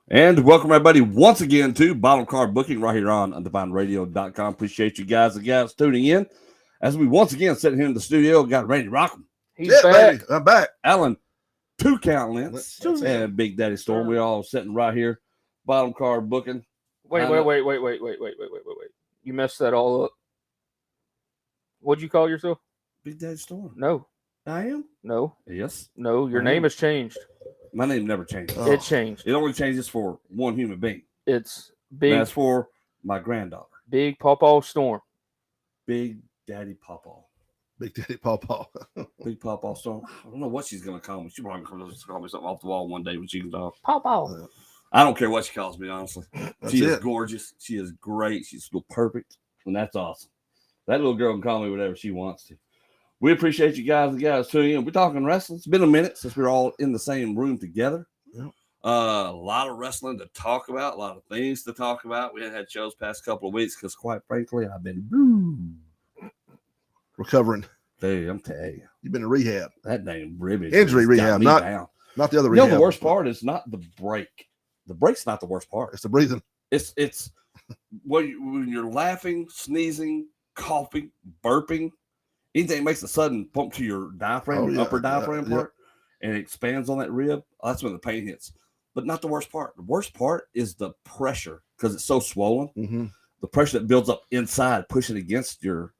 And welcome everybody once again to Bottom Card Booking right here on UndefinedRadio.com. Appreciate you guys and gals tuning in. As we once again sit here in the studio, got ready to rock them. He's back. Baby, I'm back. Alan, 2 count lengths, That's it. and Big Daddy Storm. We're all sitting right here. Bottom Card Booking. Wait. You messed that all up. What'd you call yourself? Big Daddy Storm. No. I am? No. Yes. No. Your I name am. has changed. My name never changes. Oh. It changed. It only changes for one human being. It's And Big that's for my granddaughter. Big Pawpaw Storm. Big Daddy Pawpaw. Big Daddy Pawpaw. Big Pawpaw Storm. I don't know what she's going to call me. She's probably going to call me something off the wall one day when she's done. Pawpaw. I don't care what she calls me, honestly. That's She is it. gorgeous. She is great. She's still perfect. And that's awesome. That little girl can call me whatever she wants to. We appreciate you guys and gals tuning in. We're talking wrestling. It's been a minute since we're all in the same room together. Yep. A lot of wrestling to talk about, a lot of things to talk about. We haven't had shows past couple of weeks because, quite frankly, I've been Recovering. Dude, I'm telling you, You've been in rehab. that name ribbon Injury just got rehab, me not down. Not the other You rehab. know, the worst part is not the break. The break's not the worst part. It's the breathing. It's when you're laughing, sneezing, coughing, burping, anything that makes a sudden pump to your diaphragm, Oh, yeah. upper diaphragm Yeah. part, and it expands on that rib. That's when the pain hits. But not the worst part. The worst part is the pressure because it's so swollen. Mm-hmm. The pressure that builds up inside, pushing against your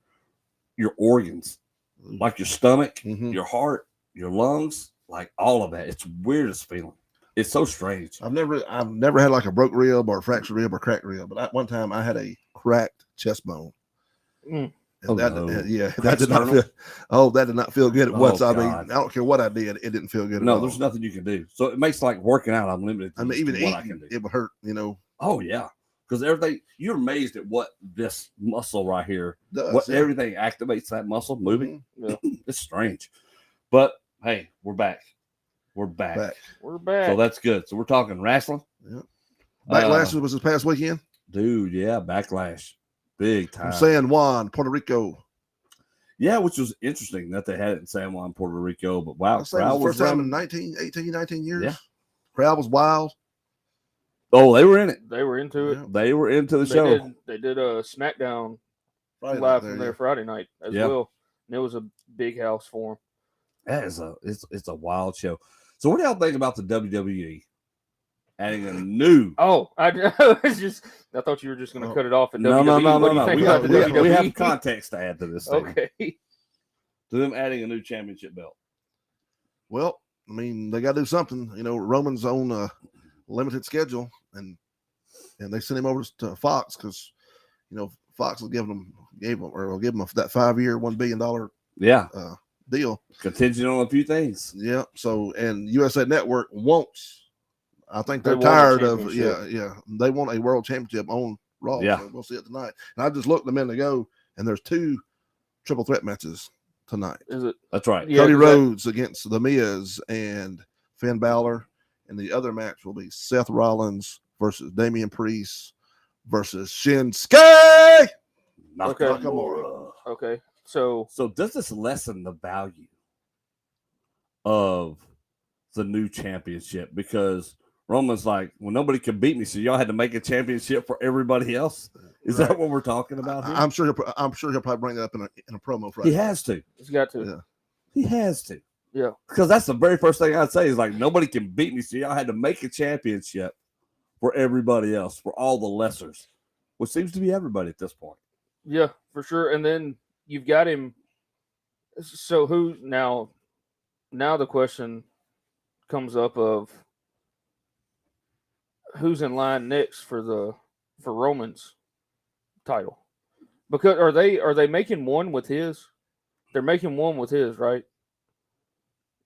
organs, like your stomach, Mm-hmm. your heart, your lungs, like all of that. It's weirdest feeling. It's so strange. I've never had like a broke rib or a fractured rib or cracked rib, but one time I had a cracked chest bone. Mm. And Oh, that, no. that Cracked did not sternum? feel. Oh, that did not feel good at Oh, once. I mean, God. I don't care what I did, it didn't feel good. No, at all. there's nothing you can do. So it makes like working out unlimited. I mean, even what I can eating, do. it would hurt. You know, Oh yeah, because everything you're amazed at what this muscle right here, does. what yeah. everything activates that muscle moving. Yeah. It's strange, but hey, we're back. We're back. Back. We're back. So that's good. So we're talking wrestling, Backlash was this past weekend dude. Yeah, backlash, big time. from San Juan, Puerto Rico. Yeah, which was interesting that they had it in San Juan, Puerto Rico. But wow, I was saying it crowd was the first time in running. 19 years. Yeah. Crowd was wild. Oh, they were in it. They were into it. Yeah. They were into the show. They did a SmackDown Friday live night from there, there Friday night as Yeah. well. And it was a big house for them. That is it's a wild show. So what do y'all think about the WWE adding a new? Oh, I thought you were just going to cut it off at No, WWE. What do you think We about have, the we, we have WWE? context to add to this thing. Okay. To them adding a new championship belt. Well, I mean, they got to do something. You know, Roman's on a limited schedule, and they sent him over to Fox because, you know, Fox will give him that 5-year, $1 billion Yeah, deal. contingent on a few things. Yeah. So, and USA Network wants. I think They they're want a tired of. championship. Yeah. They want a world championship on Raw. Yeah. So we'll see it tonight. And I just looked a minute ago, and there's 2 triple threat matches tonight. Is it? That's right. Yeah, Cody 'cause that- Rhodes against The Miz and Finn Balor. And the other match will be Seth Rollins versus Damian Priest versus Shinsuke Okay. Nakamura. Okay. So So does this lessen the value of the new championship? Because Roman's like, well, nobody can beat me, so y'all had to make a championship for everybody else. Is that what we're talking about here? I'm sure he'll probably bring that up in a promo Friday. He has to. it's got to. Yeah. He has to. Yeah. Because that's the very first thing I'd say is like, nobody can beat me, so y'all had to make a championship for everybody else, for all the lessers, which seems to be everybody at this point. Yeah, for sure. And then you've got him. So who now? Now the question comes up of who's in line next for Roman's title, because are they making one with his? They're making one with his, right?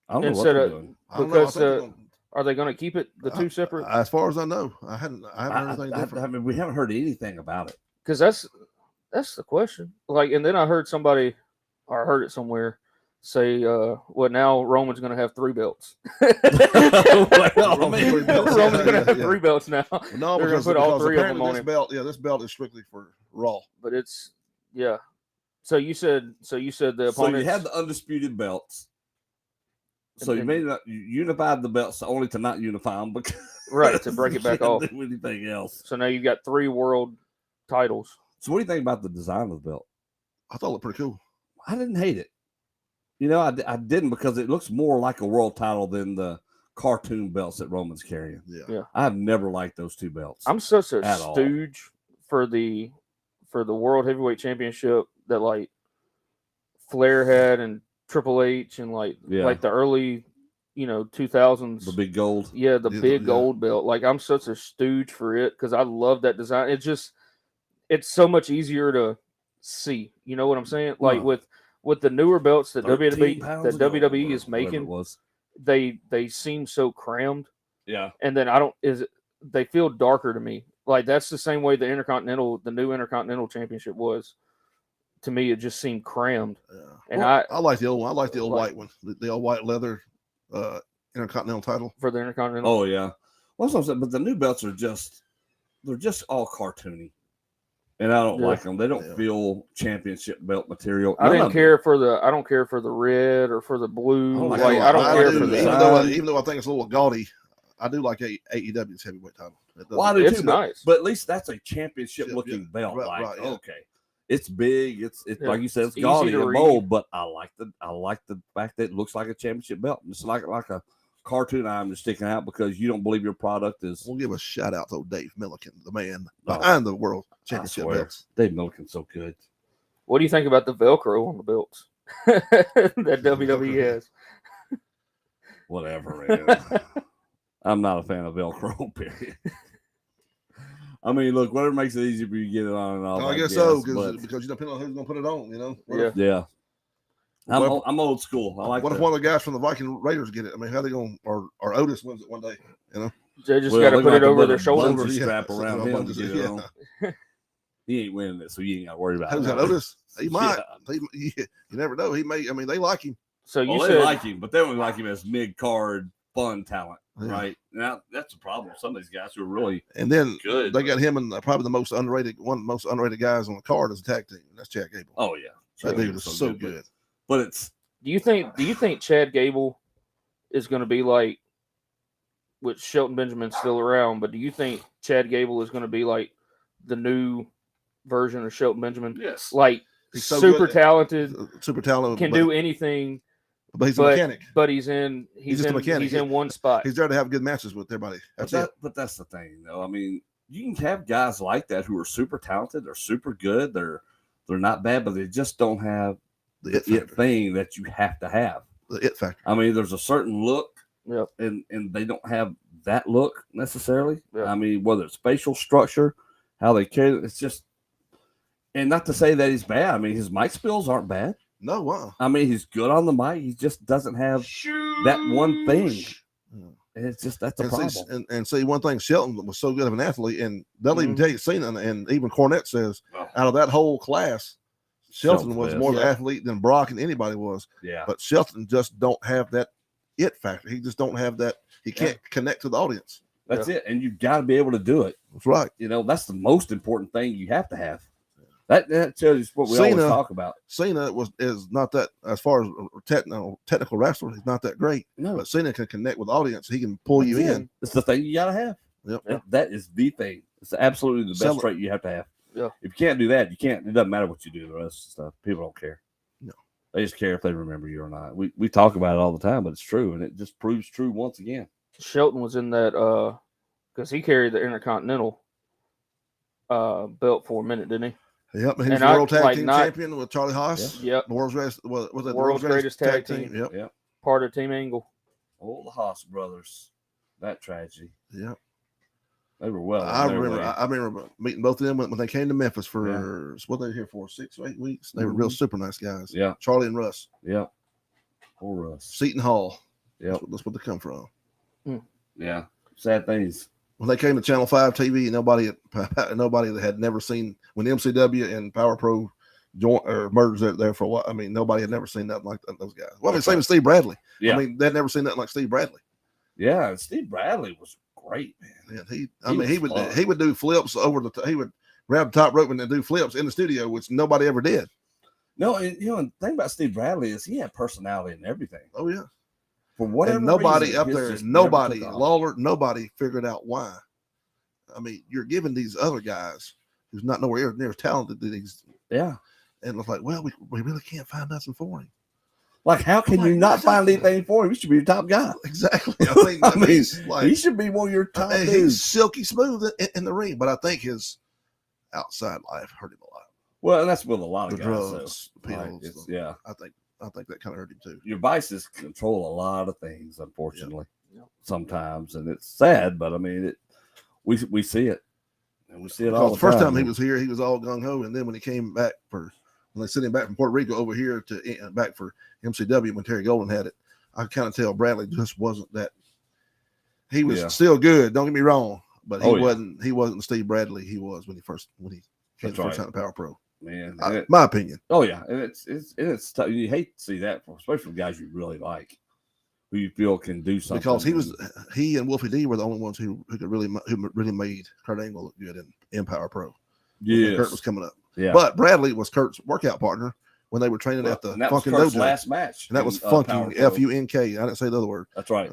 I don't know what Instead they're of- doing. I don't know. because, I think they're gonna- Are they going to keep it the two separate? As far as I know, I haven't heard anything different. I mean, we haven't heard anything about it. Because that's the question. Like, and then I heard somebody, or I heard it somewhere, say, well, now Roman's going to have 3 belts. Well, I mean, Roman's Roman's going to have yeah. 3 belts now. No, They're gonna because, put all because 3 of apparently them on this him. belt, this belt is strictly for Raw. But it's, yeah. So you said the So you opponents. had the undisputed belts. So you And- made it, you unified the belts only to not unify them because Right, to break it back Can't off. do anything else. So now you've got 3 world titles. So what do you think about the design of the belt? I thought it looked pretty cool. I didn't hate it. You know, I didn't because it looks more like a world title than the cartoon belts that Roman's carrying. Yeah. I've never liked those 2 belts. I'm such a At all. stooge for the World Heavyweight Championship that like Flair had and Triple H and like the early 2000s. The big gold. Yeah, the big gold belt. Like I'm such a stooge for it because I love that design. It's so much easier to see. You know what I'm saying? Like with the newer belts that WWE is making, they seem so crammed. Yeah. And then they feel darker to me. Like that's the same way the new Intercontinental Championship was. To me, it just seemed crammed. Yeah. And I like the old one. I like the old white one. The old white leather Intercontinental title. For the Intercontinental. Oh yeah. Well, that's what I'm saying. But the new belts are they're just all cartoony. And I don't like them. They don't feel championship belt material. I don't care for the red or for the blue. I don't care for that. Even though I think it's a little gaudy, I do like AEW's heavyweight title. Well, I do it's too, nice. But at least that's a championship looking belt. Okay. It's big. It's like you said, it's gaudy and bold, but I like the fact that it looks like a championship belt. It's like a cartoon item that's sticking out because you don't believe your product is. We'll give a shout out to Dave Milliken, the man behind the world championship belts. Dave Milliken's so good. What do you think about the Velcro on the belts that WWE has? Whatever, man. I'm not a fan of Velcro, period. I mean, look, whatever makes it easy for you to get it on and off. I guess so, because you don't know who's going to put it on, Yeah. I'm old school. I like. What if one of the guys from the Viking Raiders get it? I mean, how they going? Or Otis wins it one day, They just got to put it over their shoulder. Strap around him to get it on. He ain't winning it, so you ain't got to worry about it. Who's that, Otis? He might. You never know. He may. I mean, they like him. So they like him, but they don't like him as mid-card fun talent, right? Now that's the problem. Some of these guys who are really good. They got him and probably one of the most underrated guys on the card as a tag team. That's Chad Gable. Oh yeah, that dude is so good. But it's. Do you think Chad Gable is going to be like, with Shelton Benjamin still around? But do you think Chad Gable is going to be like the new version of Shelton Benjamin? Yes. Like he's super talented, can do anything. But he's a mechanic. But he's in one spot. He's there to have good matches with everybody. But that's the thing, though. I mean, you can have guys like that who are super talented, they're super good, they're not bad, but they just don't have the it thing that you have to have. The it factor. I mean, there's a certain look, and they don't have that look necessarily. Yep. I mean, whether it's facial structure, how they carry it, it's just. And not to say that he's bad. I mean, his mic skills aren't bad. No, wow. I mean, he's good on the mic. He just doesn't have that one thing. And it's just that's a problem. And see, one thing, Shelton was so good of an athlete, and they'll even tell you, Cena and even Cornette says, out of that whole class, Shelton was more the athlete than Brock and anybody was. Yeah. But Shelton just don't have that it factor. He just don't have that. He can't connect to the audience. That's it. And you've got to be able to do it. That's right. That's the most important thing you have to have. That tells you what we always talk about. Cena is not that, as far as technical wrestler, he's not that great. No. But Cena can connect with the audience. He can pull you in. It's the thing you got to have. Yep. That is the thing. It's absolutely the best trait you have to have. Yeah. If you can't do that, you can't. It doesn't matter what you do. The rest of the stuff, people don't care. No. They just care if they remember you or not. We talk about it all the time, but it's true, and it just proves true once again. Shelton was in that because he carried the Intercontinental belt for a minute, didn't he? Yep, he was the World Tag Team Champion with Charlie Haas. Yep, World's Greatest Tag Team. Yep. Part of Team Angle. Oh, the Haas brothers. That tragedy. Yep. They were well. I remember meeting both of them when they came to Memphis for what they were here for 6 or 8 weeks. They were real super nice guys. Yeah. Charlie and Russ. Yep. Poor Russ. Seton Hall. Yep. That's what they come from. Yeah. Sad things. When they came to Channel 5 TV, nobody that had never seen when MCW and Power Pro joined or merged there for a while. I mean, nobody had never seen nothing like those guys. Well, I mean, same as Steve Bradley. Yeah. I mean, they'd never seen nothing like Steve Bradley. Yeah, and Steve Bradley was great, man. Yeah, he would do flips over he would grab the top rope and then do flips in the studio, which nobody ever did. No, and the thing about Steve Bradley is he had personality and everything. Oh yeah. For whatever and nobody reason, up his there, just nobody, never took off. Lawler, nobody figured out why. I mean, you're giving these other guys who's not nowhere near as talented as these. Yeah. And it's like, well, we really can't find nothing for him. Like, how can you not find anything for him? He should be your top guy. Exactly. I mean, like, he should be one of your top dudes. He's silky smooth in the ring, but I think his outside life hurt him a lot. Well, and that's with a lot of The guys. drugs, pills. Yeah. I think that kind of hurt him too. Your vices control a lot of things, unfortunately, sometimes. And it's sad, but I mean, we see it. And we see it all the first time. He was here, he was all gung-ho. And then when he came back when they sent him back from Puerto Rico over here to back for MCW when Terry Golden had it, I kind of tell Bradley just wasn't that. He was still good. Don't get me wrong, but he wasn't. He wasn't the Steve Bradley he was when he came first time to Power Pro. Man, my opinion. Oh yeah, and it's tough. You hate to see that, especially from guys you really like, who you feel can do something. Because he and Wolfie D were the only ones who really made Kurt Angle look good in Power Pro. Yeah, Kurt was coming up. Yeah, but Bradley was Kurt's workout partner when they were training at the Funkin' Dojo. Last match, and that was Funky FUNK. I didn't say the other word. That's right.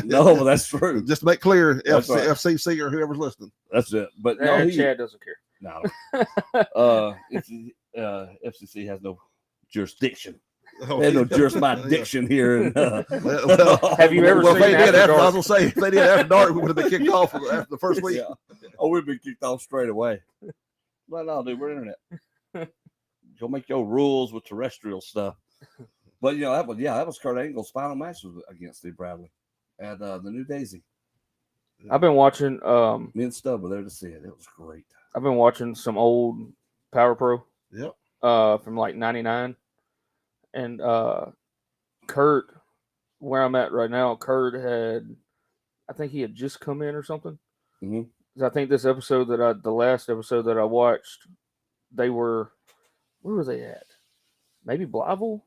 No, but that's true. Just to make clear, FCC or whoever's listening. That's it. But Chad doesn't care. No, FCC has no jurisdiction. They had no jurisdiction here. Have you ever seen After Dark? I was gonna say if they did After Dark, we would have been kicked off after the first week. Yeah. Oh, we've been kicked off straight away. But no, dude, we're internet. Go make your rules with terrestrial stuff. But that was Kurt Angle's final match against Steve Bradley at the New Daisy. I've been watching. Me and Stubb were there to see it. It was great. I've been watching some old Power Pro. Yep. From like '99, and Kurt, where I'm at right now, Kurt I think he had just come in or something. Mm-hmm. I think the last episode that I watched, where were they at? Maybe Blyville,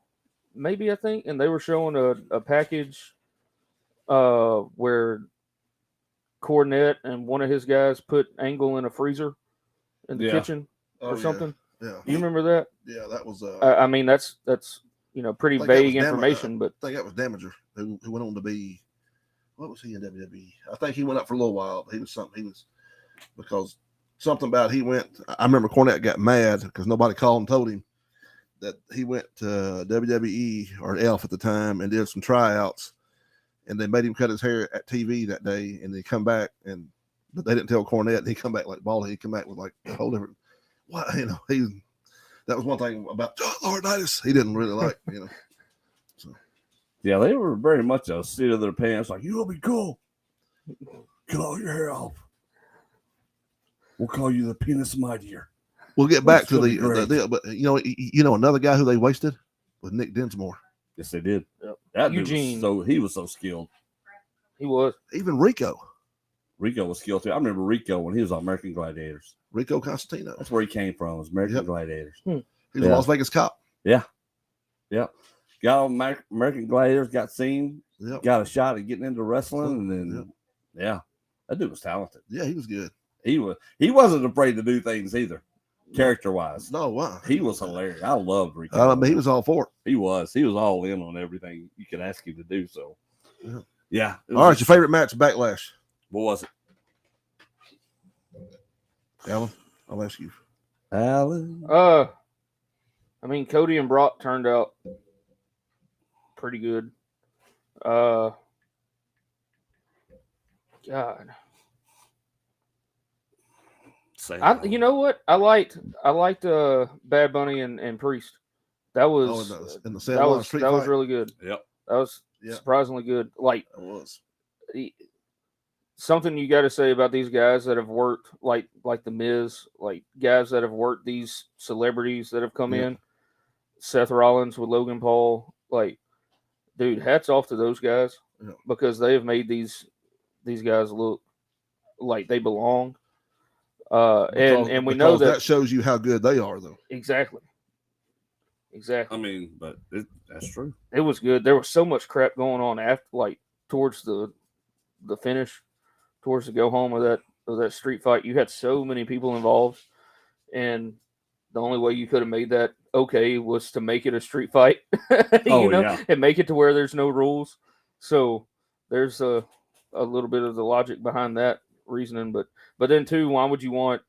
I think, and they were showing a package, where Cornette and one of his guys put Angle in a freezer in the kitchen or something. Yeah. You remember that? Yeah, that was. I mean, that's pretty vague information, but I think that was Damager who went on to be. What was he in WWE? I think he went up for a little while, but he was because something about he went. I remember Cornette got mad because nobody called and told him that he went to WWE or Elf at the time and did some tryouts, and they made him cut his hair at TV that day, and they come back but they didn't tell Cornette, and he come back like bald. He come back with like a whole different. What that was one thing about John Laurinaitis he didn't really like, So. Yeah, they were very much a seat of their pants, like, you will be cool. Cut all your hair off. We'll call you the penis mightier. We'll get back to the deal, but another guy who they wasted was Nick Dinsmore. Yes, they did. Yep. That Eugene, he was so skilled. He was. Even Rico was skilled too. I remember Rico when he was on American Gladiators. Rico Constantino. That's where he came from. Was American Gladiators. He was a Las Vegas cop. Yeah. Got on American Gladiators. Got seen. Yep. Got a shot at getting into wrestling, and then that dude was talented. Yeah, he was good. He wasn't afraid to do things either, character wise. No, wow. He was hilarious. I loved Rico. I mean, he was all for it. He was all in on everything you could ask him to do. So, yeah. All right, your favorite match, Backlash. What was it? Alan, I'll ask you. Alan. I mean, Cody and Brock turned out pretty good. God. You know what? I liked Bad Bunny and Priest. That was in the that was really good. Yep. That was surprisingly good. Like it was. Something you got to say about these guys that have worked, like the Miz, like guys that have worked these celebrities that have come in. Seth Rollins with Logan Paul, like, dude, hats off to those guys because they have made these guys look like they belong. And we know that shows you how good they are, though. Exactly. I mean, but that's true. It was good. There was so much crap going on after, like, towards the finish, towards the go home of that street fight. You had so many people involved, and the only way you could have made that okay was to make it a street fight, and make it to where there's no rules. So there's a little bit of the logic behind that reasoning, but then too, why would you want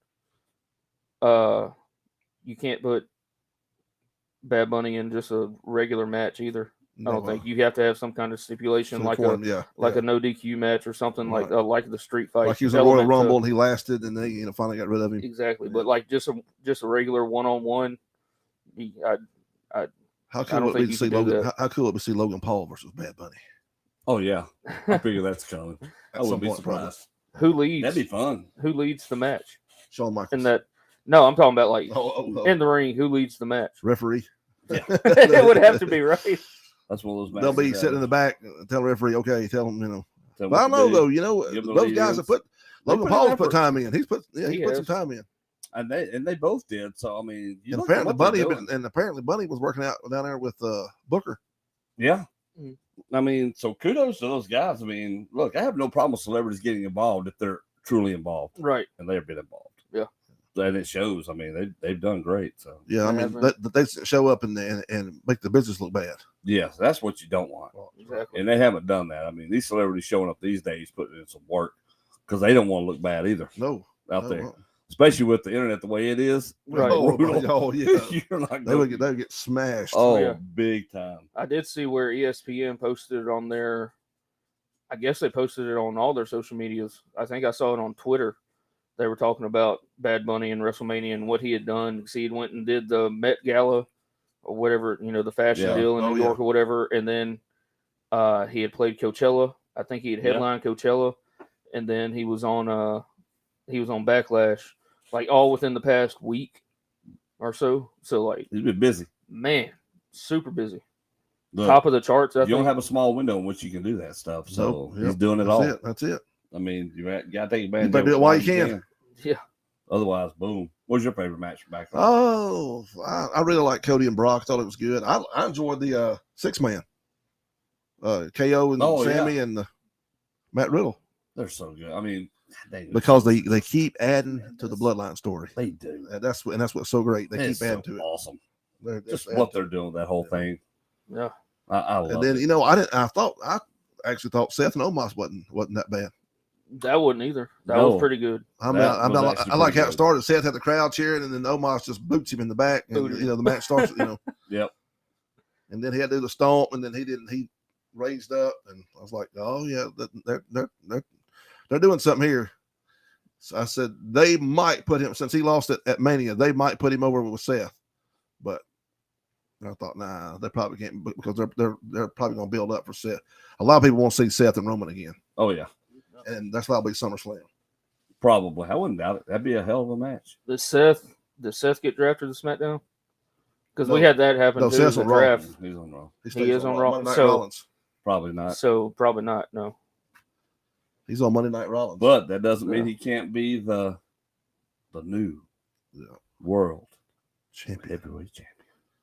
you can't put Bad Bunny in just a regular match either. I don't think you have to have some kind of stipulation like a no DQ match or something like the street fight. Like he was in Royal Rumble and he lasted and they finally got rid of him. Exactly, but like just a regular 1-on-1. How cool would it be to see Logan? How cool would it be to see Logan Paul versus Bad Bunny? Oh yeah, I figure that's coming. I wouldn't be surprised. Who leads? That'd be fun. Who leads the match? Shawn Michaels. In that? No, I'm talking about like in the ring. Who leads the match? Referee. Yeah. It would have to be right. That's one of those matches. They'll be sitting in the back, tell the referee, okay, tell them, But I don't know though, those guys have put Logan Paul's put time in. He put some time in. And they both did. So I mean, apparently Bunny was working out down there with Booker. Yeah. I mean, so kudos to those guys. I mean, look, I have no problem with celebrities getting involved if they're truly involved. Right. And they've been involved. Yeah. And it shows. I mean, they've done great. So yeah, I mean, they show up and make the business look bad. Yes, that's what you don't want. Exactly. And they haven't done that. I mean, these celebrities showing up these days putting in some work because they don't want to look bad either. No, out there, especially with the internet the way it is. Right. Oh yeah. They would get smashed. Oh, yeah. Big time. I did see where ESPN posted it on their. I guess they posted it on all their social medias. I think I saw it on Twitter. They were talking about Bad Bunny and WrestleMania and what he had done. See, he went and did the Met Gala or whatever, the fashion deal in New York or whatever. And then he had played Coachella. I think he had headlined Coachella. And then he was on Backlash, like all within the past week or so. So like he's been busy. Man, super busy. Look, top of the charts. I think. Don't have a small window in which you can do that stuff. So he's doing it all. That's it. I mean, you got to take advantage. You better do it while you can. Yeah. Otherwise, boom. What was your favorite match back then? Oh, I really like Cody and Brock. I thought it was good. I enjoyed the 6-man. KO and Sammy and Matt Riddle. They're so good. I mean, because they keep adding to the bloodline story. They do. And that's what's so great. They keep adding to it. Awesome. Just what they're doing, that whole thing. Yeah. I love and then it. I actually thought Seth and Omos wasn't that bad. That wasn't either. That was pretty good. I like how it started. Seth had the crowd cheering, and then Omos just boots him in the back, and the match starts. Yep. And then he had to do the stomp, and then he raised up, and I was like, oh yeah, they're doing something here. So I said they might put him, since he lost it at Mania, they might put him over with Seth, but I thought, nah, they probably can't, because they're probably going to build up for Seth. A lot of people want to see Seth and Roman again. Oh yeah. And that's probably SummerSlam. Probably. I wouldn't doubt it. That'd be a hell of a match. Does Seth get drafted to SmackDown? Because we had that happen too. Seth's on Raw. He's on Raw. He is on Raw. So probably not. So probably not. No. He's on Monday Night Rollins. But that doesn't mean he can't be the new world heavyweight champion.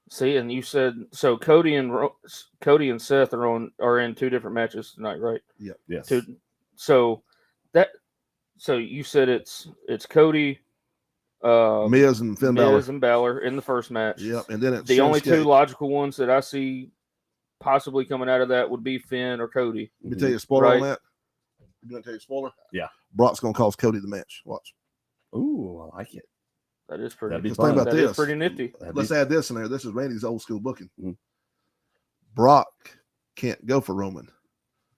See, and you said so. Cody and Seth are in two different matches tonight, right? Yeah. Yes. So you said it's Cody, Miz and Finn Balor in the first match. Yep, and then it's the only two logical ones that I see possibly coming out of that would be Finn or Cody. Let me tell you a spoiler on that. You want to tell you a spoiler? Yeah. Brock's gonna cost Cody the match. Watch. Ooh, I like it. That is pretty. Think about that this. Is pretty nifty. Let's add this in there. This is Randy's old school booking. Mm-hmm. Brock can't go for Roman,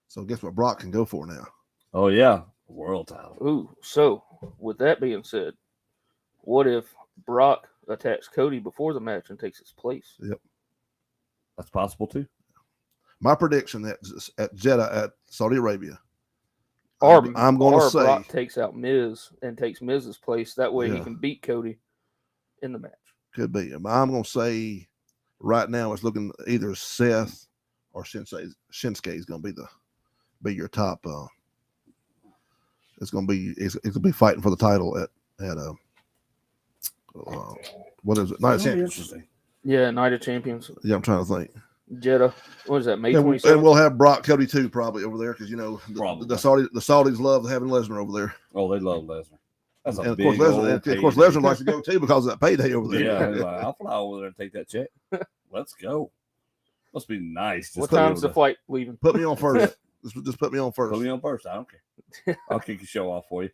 so guess what? Brock can go for now. Oh yeah, world title. Ooh, so with that being said, what if Brock attacks Cody before the match and takes his place? Yep, that's possible too. My prediction at Jeddah at Saudi Arabia, I'm going to say Brock takes out Miz and takes Miz's place. That way he can beat Cody in the match. Could be. I'm going to say right now it's looking either Seth or Shinsuke is going to be your top. It's going to be fighting for the title at what is it? Night of Champions. Yeah, Night of Champions. Yeah, I'm trying to think. Jeddah. What is that? May 27th? And we'll have Brock Cody too, probably over there, because the Saudis love having Lesnar over there. Oh, they love Lesnar. That's a and big of course, Lesnar likes to go too because of that payday over there. Yeah, I'll fly over there and take that check. Let's go. Must be nice. What time's the flight leaving? Put me on first. Just put me on first. Put me on first. I don't care. I'll kick the show off for you.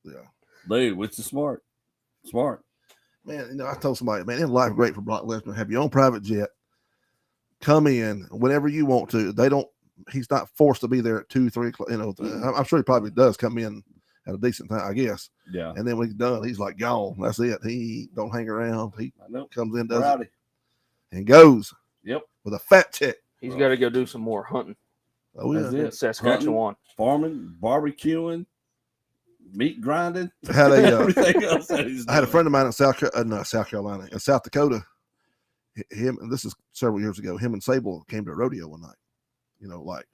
Yeah. Dude, which is smart. Smart. Man, I told somebody, man, in life great for Brock Lesnar. Have your own private jet. Come in whenever you want to. He's not forced to be there at 2, 3 o'clock. I'm sure he probably does come in at a decent time, I guess. Yeah. And then when he's done, he's like gone. That's it. He don't hang around. He comes in, does it, and goes. Yep. With a fat check. He's got to go do some more hunting. Oh, yeah. In Saskatchewan. Hunting, farming, barbecuing, meat grinding. Everything else I had a friend of mine in South Carolina, in South Dakota. And this is several years ago. Him and Sable came to a rodeo one night.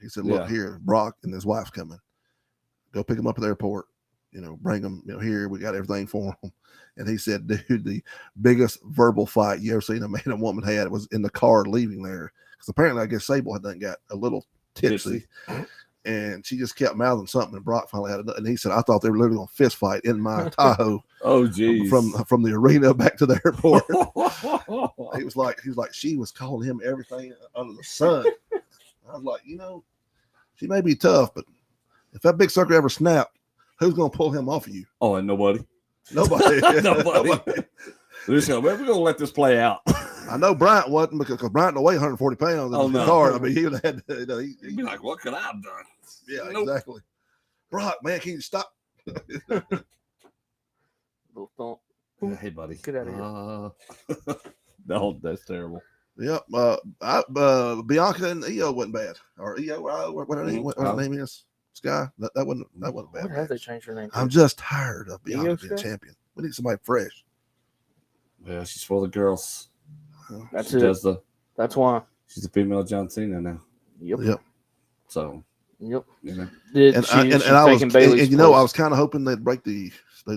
He said, "Look here, Brock and his wife's coming. Go pick him up at the airport. Bring them. Here we got everything for them." And he said, "Dude, the biggest verbal fight you ever seen a man and woman had was in the car leaving there, because apparently I guess Sable had done got a little tipsy." And she just kept mouthing something, and Brock finally had enough. And he said, "I thought they were literally going to fist fight in my Tahoe." Oh, geez. From the arena back to the airport. He was like, she was calling him everything under the sun. I was like, she may be tough, but if that big sucker ever snapped, who's going to pull him off of you? Oh, and nobody. Nobody. We're going to let this play out. I know Bryant wasn't, because Bryant will weigh 140 pounds in the car. I mean, he would have had he'd be like, what could I have done? Yeah, exactly. Brock, man, can you stop? Little thump. Hey, buddy. Get out of here. No, that's terrible. Yep. Bianca and EO wasn't bad. Or EO, what her name is? Sky. That wasn't bad. What have they changed her name to? I'm just tired of Bianca being champion. We need somebody fresh. Yeah, she's for the girls. That's it. That's why. She's a female John Cena now. Yep. So. Yep. I was kind of hoping they'd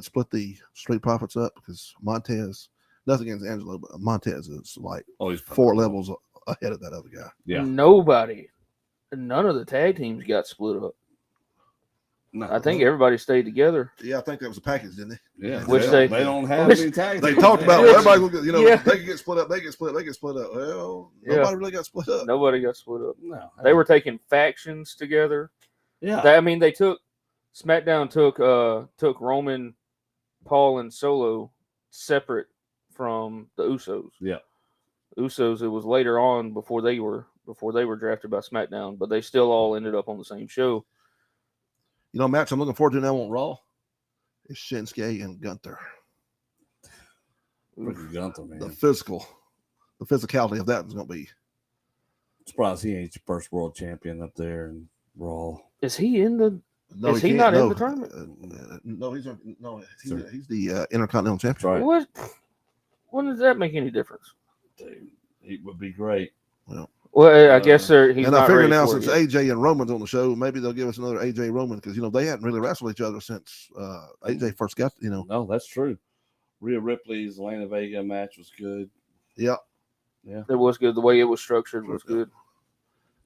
split the Street Profits up, because Montez, nothing against Angelo, but Montez is like he's 4 levels ahead of that other guy. Yeah. None of the tag teams got split up. No, I think everybody stayed together. Yeah, I think that was a package, didn't they? Yeah, which they don't have any tag. They talked about everybody. They could get split up. They get split up. Well, nobody really got split up. Nobody got split up. No, they were taking factions together. Yeah, they took SmackDown took Roman, Paul, and Solo separate from the Usos. Yeah, Usos. It was later on before they were drafted by SmackDown, but they still all ended up on the same show. Match I'm looking forward to now on Raw is Shinsuke and Gunther. Gunther, man. The physicality of that is going to be. I'm surprised he ain't your first world champion up there in Raw. Is he in the? No, is he not in the tournament? No, he's the Intercontinental Champion. Right. What? When does that make any difference? Dude, he would be great. Well, I guess he's and not I figure ready now, for since it AJ and Roman's on the show, maybe they'll give us another AJ Roman, because they hadn't really wrestled each other since AJ first got. No, that's true. Rhea Ripley's Lana Vega match was good. Yeah, it was good. The way it was structured was good.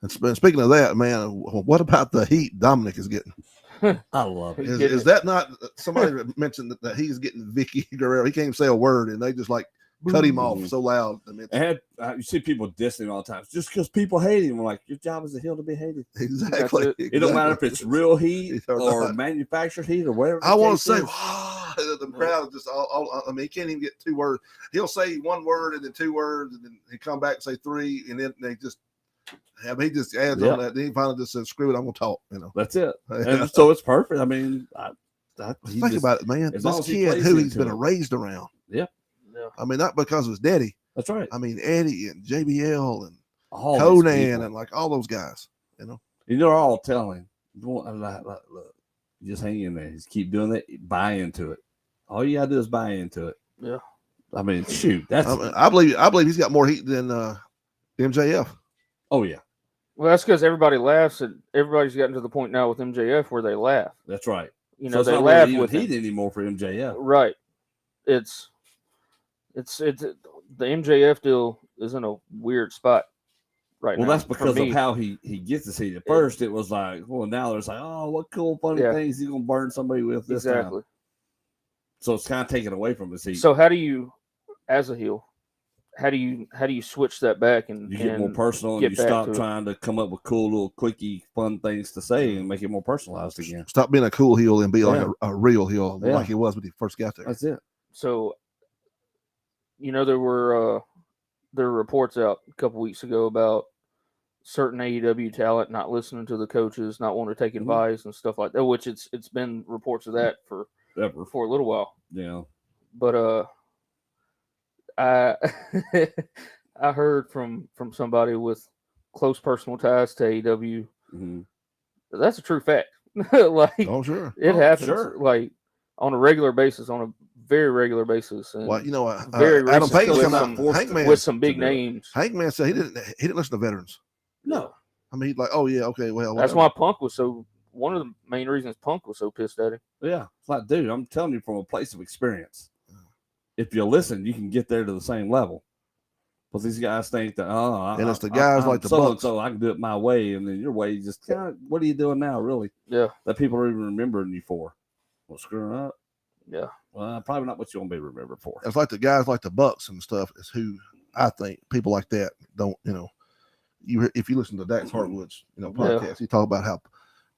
And speaking of that, man, what about the heat Dominic is getting? I love it. Is that not somebody mentioned that he's getting Vicky Guerrero? He can't even say a word, and they just cut him off so loud. You see people dissing all the time just because people hate him. I'm like, your job is a heel to be hated. Exactly. It don't matter if it's real heat or manufactured heat or whatever. I want to say, the crowd is just all. I mean, he can't even get 2 words. He'll say 1 word and then 2 words, and then he come back and say 3, and then they just. Yeah, but he just adds on that. Then he finally just says, "Screw it, I'm gonna talk." That's it. And so it's perfect. I mean, think about it, man. This kid who he's been raised around. Yeah. I mean, not because of his daddy. That's right. I mean, Eddie and JBL and Conan and all those guys. They're all telling. Look, just hang in there. Just keep doing it. Buy into it. All you gotta do is buy into it. Yeah. I mean, shoot. I believe he's got more heat than MJF. Oh yeah. Well, that's because everybody laughs, and everybody's gotten to the point now with MJF where they laugh. That's right. So they laugh with heat anymore for MJF. Right. It's the MJF deal is in a weird spot right now. Well, that's because of how he gets the heat. At first, it was like, well, now there's like, oh, what cool, funny things he's gonna burn somebody with this time. So it's kind of taken away from his heat. So how do you, as a heel, how do you switch that back and you get more personal and get you back stop to it? trying to come up with cool little quickie fun things to say and make it more personalized again. Stop being a cool heel and be like Yeah. a real heel, Yeah. like he was when he first got there. That's it. So, there were reports out a couple weeks ago about certain AEW talent not listening to the coaches, not wanting to take advice and stuff like that. Which it's been reports of that for a little while. Yeah. But I I heard from somebody with close personal ties to AEW. That's a true fact. Like, sure, it happens. Sure. Like, on a regular basis, on a very regular basis. And well, very Adam Page with come out. Hangman with some big names. Hangman said he didn't listen to veterans. No. I mean, he's like, oh yeah, okay, well, that's why Punk was so. One of the main reasons Punk was so pissed at him. Yeah, it's like, dude, I'm telling you from a place of experience. If you listen, you can get there to the same level. But these guys think that, and it's the guys like the Bucks. So I can do it my way, and then your way, you just what are you doing now, really? Yeah, that people are even remembering you for. Well, screwing up. Yeah. Well, probably not what you want to be remembered for. It's like the guys like the Bucks and stuff is who I think people like that don't, if you listen to Dax Hartwood's, podcast, he talk about how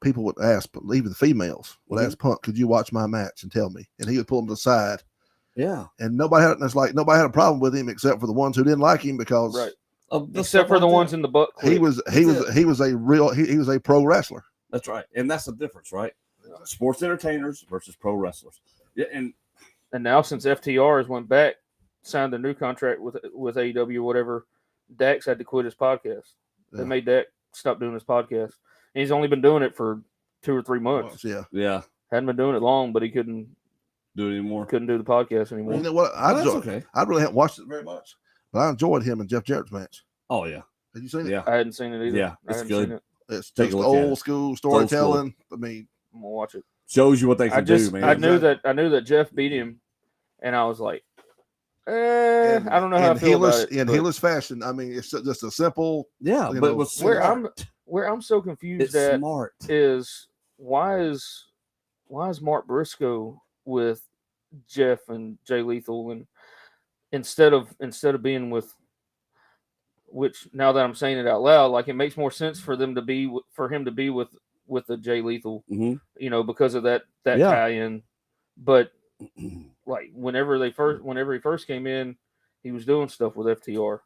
people would ask, even the females would ask Punk, could you watch my match and tell me? And he would pull them to the side. Yeah. And nobody had a problem with him except for the ones who didn't like him because except for the ones in the Buck clique. he was a pro wrestler. That's right. And that's the difference, right? Sports entertainers versus pro wrestlers. Yeah, and now since FTR has went back, signed a new contract with AEW or whatever, Dax had to quit his podcast. They made Dax stop doing his podcast. And he's only been doing it for 2 or 3 months. Yeah. Hadn't been doing it long, but he couldn't do it anymore. Couldn't do the podcast anymore. You know what? I really haven't watched it very much, but I enjoyed him and Jeff Jarrett's match. Oh yeah. Have you seen it? Yeah. I hadn't seen it either. Yeah, it's good. It's just old school storytelling. I mean, I'm gonna watch it. Shows you what they can do, man. I knew that Jeff beat him, and I was like, I don't know how I feel about it. In heelish fashion, I mean, it's just a simple. Yeah, but it was where I'm so confused at is why is Mark Briscoe with Jeff and Jay Lethal, and instead of being with, which now that I'm saying it out loud, like it makes more sense for him to be with the Jay Lethal, because of that tie-in. But like whenever he first came in, he was doing stuff with FTR,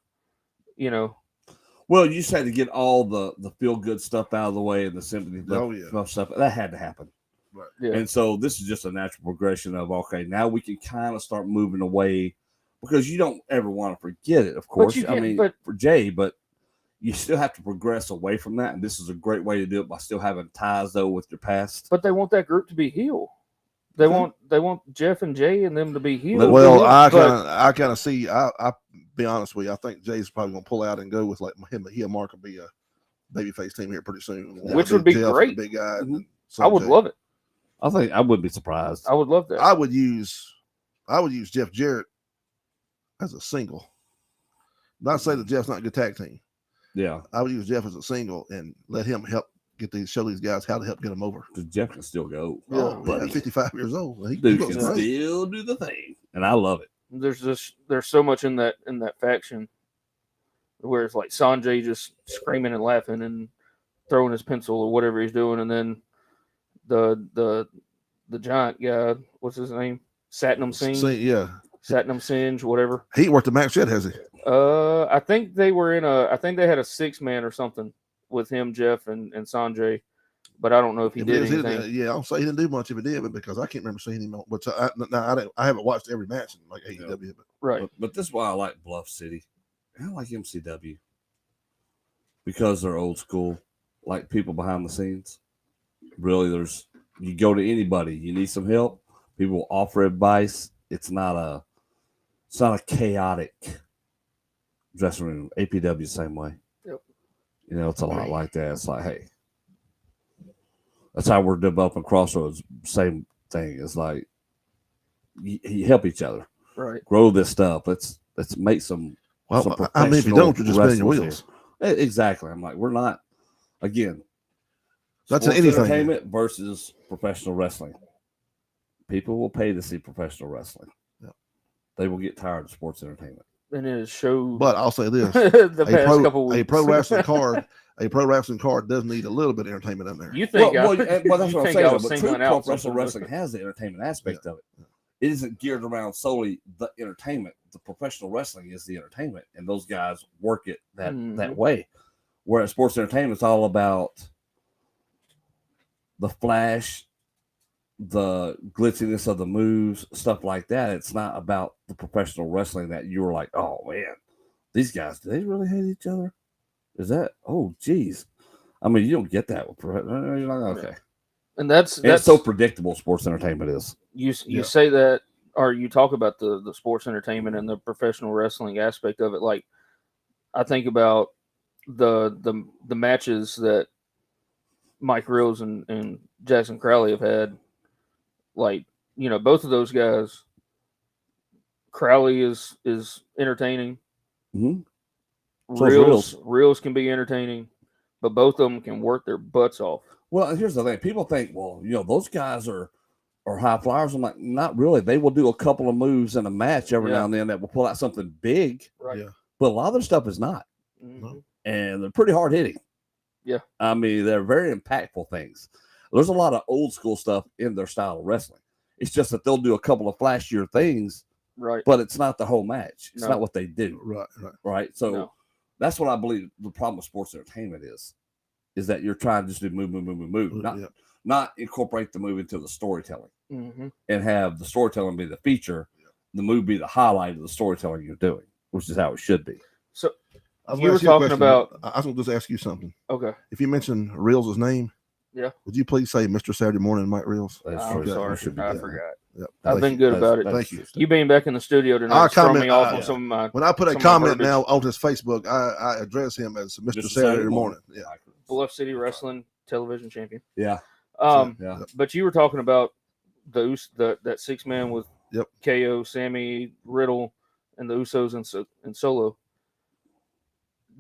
Well, you just had to get all the feel good stuff out of the way and the sympathy stuff. That had to happen. Right. Yeah. And so this is just a natural progression of, okay, now we can kind of start moving away, because you don't ever want to forget it, of course. For Jay, but you still have to progress away from that. And this is a great way to do it by still having ties, though, with your past. But they want that group to be heel. They want Jeff and Jay and them to be heel. Well, I kind of see. I be honest with you. I think Jay's probably going to pull out and go with like him. He and Mark will be a babyface team here pretty soon, which would be Jeff, great. Big guy. I would love it. I think I wouldn't be surprised. I would love that. I would use Jeff Jarrett as a single. Not say that Jeff's not a good tag team. Yeah, I would use Jeff as a single and let him help show these guys how to help get them over. Because Jeff can still go. Oh, yeah, 55 years old. He can still do the thing, and I love it. There's so much in that faction where it's like Sanjay just screaming and laughing and throwing his pencil or whatever he's doing, and then the giant guy, what's his name? Satnam Singh. Satnam Singe, whatever. He worked the match yet, has he? I think they were I think they had a 6-man or something with him, Jeff, and Sanjay, but I don't know if he did anything. I'll say he didn't do much if he did, but because I can't remember seeing him. But I haven't watched every match in like AEW. Right. But this is why I like Bluff City. I like MCW because they're old school, like people behind the scenes. Really, you go to anybody, you need some help, people will offer advice. It's not a chaotic dressing room. APW the same way. Yep. It's a lot like that. It's like, hey, that's how we're developing Crossroads. Same thing. It's like you help each other. Right. Grow this stuff. Let's make some. Well, I mean, if you don't, you're just spinning your wheels. Here. Exactly. I'm like, we're not. Again, that's anything. Entertainment versus professional wrestling. People will pay to see professional wrestling. Yep. They will get tired of sports entertainment. in his show. But I'll say this: the past couple weeks. a pro wrestling card does need a little bit of entertainment in there. You think? Well, that's what I'm saying. I was But true singling pro out professional something, wrestling has the entertainment aspect of it. It isn't geared around solely the entertainment. The professional wrestling is the entertainment, and those guys work it that way. Whereas sports entertainment is all about the flash, the glitziness of the moves, stuff like that. It's not about the professional wrestling that you were like, oh man, these guys, do they really hate each other? Is that, oh geez. I mean, you don't get that with professional. You're like, okay. And that's so predictable. Sports entertainment is. You say that, or you talk about the sports entertainment and the professional wrestling aspect of it. Like, I think about the matches that Mike Reels and Jackson Crowley have had. Like, both of those guys. Crowley is entertaining. Mm-hmm. Reels can be entertaining, but both of them can work their butts off. Well, here's the thing: people think, well, those guys are high flyers. I'm like, not really. They will do a couple of moves in a match every now and then that will pull out something big. Right. Yeah. But a lot of their stuff is not, and they're pretty hard hitting. Yeah. I mean, they're very impactful things. There's a lot of old school stuff in their style of wrestling. It's just that they'll do a couple of flashier things, right? But it's not the whole match. It's not what they do, right. So that's what I believe the problem with sports entertainment is that you're trying to just do move, not incorporate the move into the storytelling, and have the storytelling be the feature, the move be the highlight of the storytelling you're doing, which is how it should be. So you were talking about. I was going to just ask you something. Okay. If you mention Reels' name, would you please say Mr. Saturday Morning, Mike Reels? I'm sorry, I forgot. Yep. I've been good about it. Thank you. You being back in the studio tonight, throwing me off on some of my. When I put a comment now on his Facebook, I address him as Mr. Saturday Morning. Yeah. Bluff City Wrestling television champion. Yeah. But you were talking about that 6-man with Yep. KO, Sammy, Riddle, and the Usos and Solo.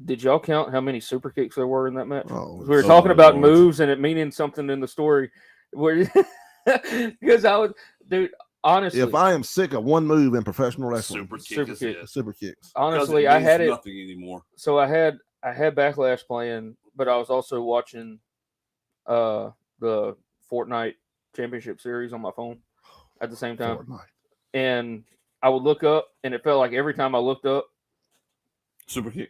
Did y'all count how many super kicks there were in that match? Oh, we were talking about moves and it meaning something in the story. Because I was, dude, honestly. If I am sick of one move in professional wrestling, super kicks. Honestly, I had it. Nothing anymore. So I had Backlash playing, but I was also watching the Fortnite Championship Series on my phone at the same time. Fortnite. And I would look up, and it felt like every time I looked up, super kick.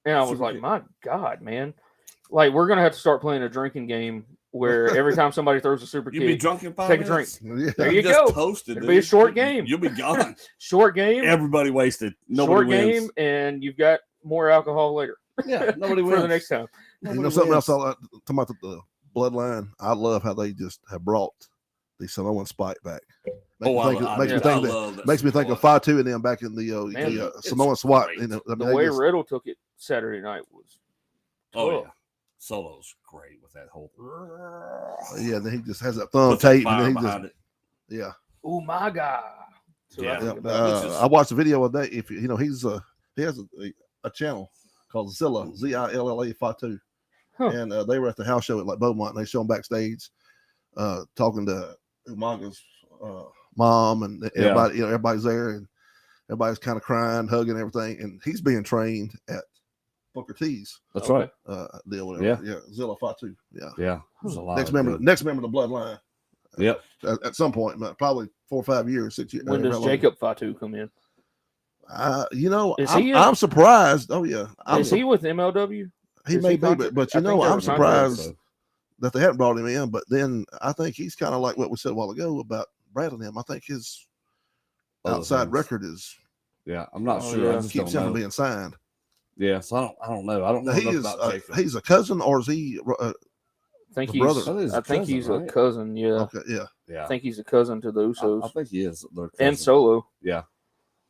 And I was like, my God, man. Like, we're going to have to start playing a drinking game where every time somebody throws a super kick, you'll be drunk in 5 take minutes. A drink. Yeah. There you go. Toasted, It'll be a short game. You'll be gone. Short game. Everybody wasted. Nobody wins. Game, and you've got more alcohol later. Yeah, nobody wins. For the next time. Something else I like talking about the bloodline. I love how they just have brought the Samoan Spike back. Makes me think of Fatu and them back in the Samoan SWAT. The way Riddle took it Saturday night was tough. Yeah. Solo's great with that whole. Yeah, then he just has that thumb tape, and then he just. Yeah. Oh my God. I watched the video of that. If he has a channel called Zilla, Zilla Fatu, and they were at the house show at Beaumont, and they show him backstage, talking to Umaga's mom, and everybody, everybody's there, and everybody's kind of crying, hugging, everything, and he's being trained at Booker T's. That's right. Deal, whatever. Yeah. Zilla Fatu. Yeah. There's a lot. Next member of the bloodline. Yep. At some point, probably 4 or 5 years, 6 years. When does Jacob Fatu come in? I'm surprised. Oh yeah. Is he with MLW? He may be, but I'm surprised that they haven't brought him in. But then I think he's kind of like what we said a while ago about Brad and him. I think his outside record is. Yeah, I'm not sure. Yeah. Keeps him from being signed. Yeah, so I don't know. I don't know about Jacob. He's a cousin, or is he? I think he's brother. I think he's a cousin. Yeah. Okay. Yeah. I think he's a cousin to the Usos. I think he is. And Solo. Yeah.